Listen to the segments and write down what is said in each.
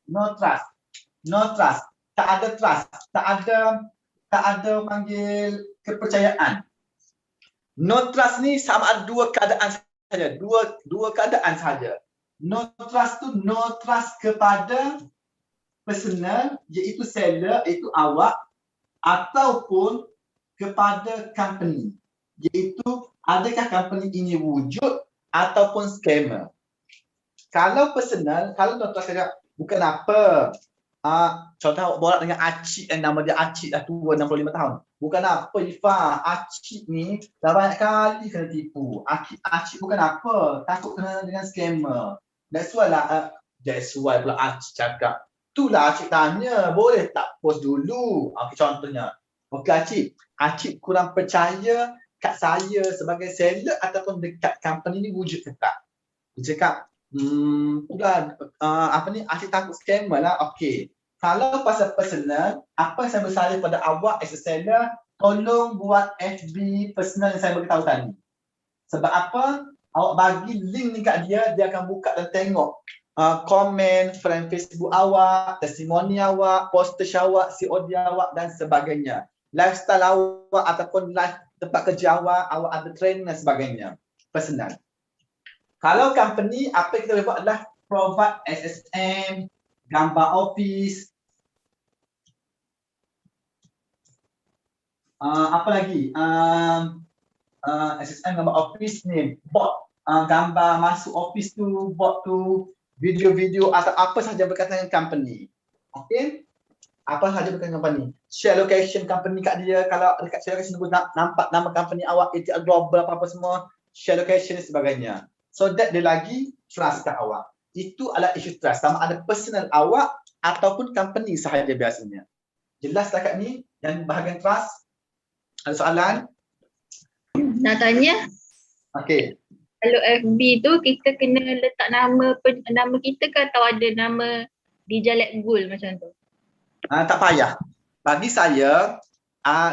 No trust. No trust. Tak ada trust. Tak ada panggil kepercayaan. No trust ni sama ada dua keadaan saja. Dua keadaan saja. No trust tu no trust kepada personal, iaitu seller, iaitu awak, ataupun kepada company, iaitu adakah company ini wujud ataupun scammer. Kalau personal, kalau no trust saja, bukan apa. Contoh awak borak dengan Acik yang nama dia Acik dah tua 65 tahun. Bukan apa Ifah, Acik ni dah banyak kali kena tipu. Acik bukan apa, takut kena dengan scammer. That's why pula Acik cakap. Itulah Acik tanya, boleh tak post dulu? Contohnya. Okey Acik kurang percaya kat saya sebagai seller ataupun dekat company ni wujud ke tak? Dia cakap, itulah Acik takut scammer lah. Okey. Kalau pasal personal, apa yang saya bersalin pada awak as a seller, tolong buat FB personal yang saya beritahu tadi. Sebab apa? Awak bagi link ni kat dia, dia akan buka dan tengok komen, friend Facebook awak, testimoni awak, poster awak, COD awak dan sebagainya. Lifestyle awak ataupun life tempat kerja awak ada training dan sebagainya. Personal. Kalau company, apa yang kita boleh buat adalah provide SSM, gambar office, apa lagi? SSM, gambar office ni, bot, gambar masuk office tu, bot tu, video-video atau apa sahaja berkaitan dengan company. Okey? Apa sahaja berkaitan dengan company. Share location company kat dia, kalau dekat share location tu nampak nama company awak, ATL Global apa-apa semua, share location dan sebagainya. So that dia lagi trust kat awak. Itu adalah isu trust, sama ada personal awak ataupun company sahaja biasanya. Jelas setakat ni yang bahagian trust? Ada soalan? Nak tanya? Okey. Kalau FB tu kita kena letak nama kita ke atau ada nama Dijalek Gul macam tu? Tak payah. Bagi saya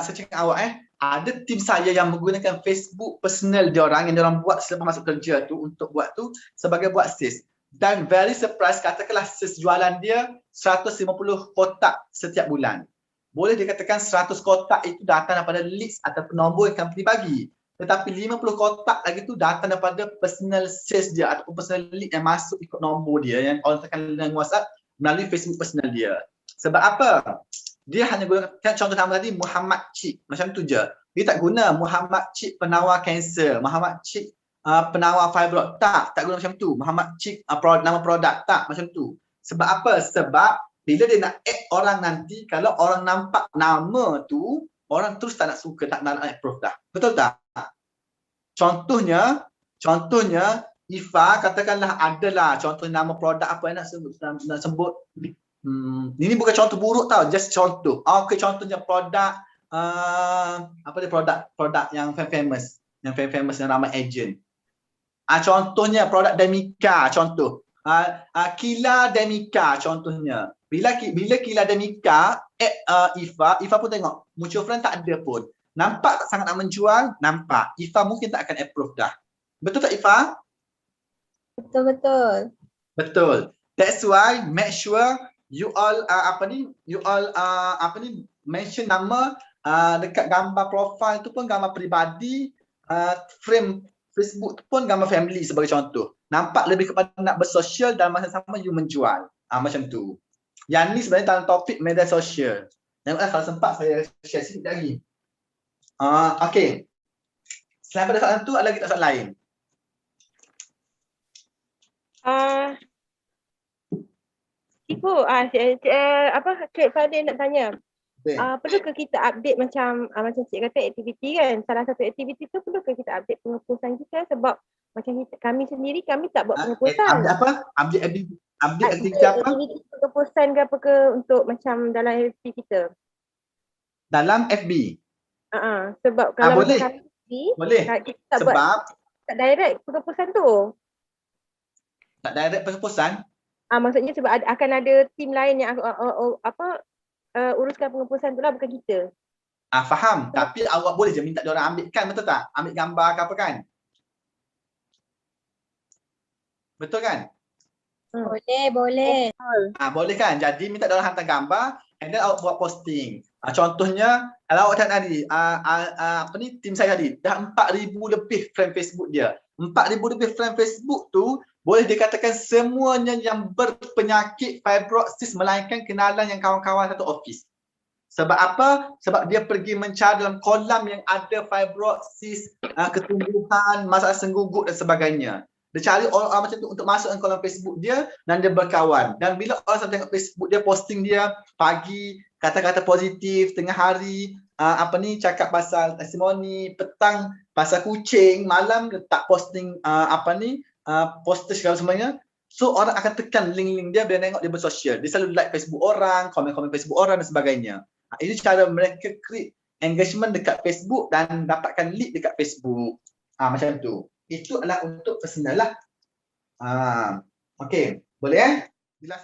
cakap awak ada tim saya yang menggunakan Facebook personal diorang yang diorang buat selepas masuk kerja tu untuk buat tu sebagai buat sales. Dan very surprise, katakanlah sales jualan dia 150 kotak setiap bulan. Boleh dikatakan 100 kotak itu datang daripada leads atau nombor yang company bagi. Tetapi 50 kotak lagi tu datang daripada personal sales dia ataupun personal lead yang masuk ikut nombor dia yang orang tekan dengan WhatsApp melalui Facebook personal dia. Sebab apa? Dia hanya gunakan contoh nama tadi Muhammad Cik, macam tu je. Dia tak guna Muhammad Cik penawar kanser, Muhammad Cik penawar fibroid. Tak guna macam tu. Muhammad Cik nama produk, tak macam tu. Sebab apa? Sebab bila dia nak add orang nanti, kalau orang nampak nama tu, orang terus tak nak suka, tak nak approve dah. Betul tak? Contohnya Ifa katakanlah adalah contoh nama produk apa yang nak sebut. Ini bukan contoh buruk tau, just contoh. Okey, contohnya produk produk yang famous, yang ramai agent. Contohnya produk Demika, contoh. Kila Demika contohnya. Bila Kila Demika Ifa pun tengok mutual friend tak ada pun. Nampak tak sangat nak menjual? Nampak. Ifa mungkin tak akan approve dah. Betul tak Ifa? Betul. That's why make sure you all mention nama dekat gambar profile tu pun gambar peribadi, frame Facebook tu pun gambar family sebagai contoh. Nampak lebih kepada nak bersosial dan masa sama you menjual. Macam tu. Yang ni sebenarnya dalam topik media sosial. Yang kalau sempat saya share sikit lagi. Okey. Selain pada soalan tu ada lagi tak soalan lain? Cik Fadil nak tanya. Perlukah kita update macam cik kata aktiviti kan, salah satu aktiviti tu perlukah kita update pengepusan kita sebab macam kami sendiri kami tak buat pengepusan. Update aktiviti apa? Aktiviti pengepusan ke apa ke untuk macam dalam FB kita. Dalam FB? Sebab kalau boleh. Boleh. Kita tak buat tak direct pengepusan tu. Tak direct pengepusan? Maksudnya sebab akan ada tim lain yang uruskan pengepusan tu lah, bukan kita. Faham. Tapi awak boleh je minta diorang ambilkan, betul tak? Ambil gambar ke apa kan? Betul kan? Boleh. Boleh kan? Jadi minta dia orang hantar gambar and then awak buat posting. Contohnya kalau awak tengok tadi tim saya tadi dah 4,000 lebih friend Facebook dia. 4,000 lebih friend Facebook tu boleh dikatakan semuanya yang berpenyakit fibrosis melainkan kenalan yang kawan-kawan satu office. Sebab apa? Sebab dia pergi mencari dalam kolam yang ada fibrosis, ketumbuhan, masalah senggugut dan sebagainya. Dia cari orang macam tu untuk masuk ke kolam Facebook dia dan dia berkawan. Dan bila orang tengok Facebook dia, posting dia pagi, kata-kata positif, tengah hari, cakap pasal testimoni, petang pasal kucing, malam letak posting poster segala semuanya. So orang akan tekan link-link dia bila tengok dia bersosial. Dia selalu like Facebook orang, komen-komen Facebook orang dan sebagainya. Ini cara mereka create engagement dekat Facebook dan dapatkan lead dekat Facebook. Macam tu. Itu adalah untuk personal lah. Okey, boleh Jelas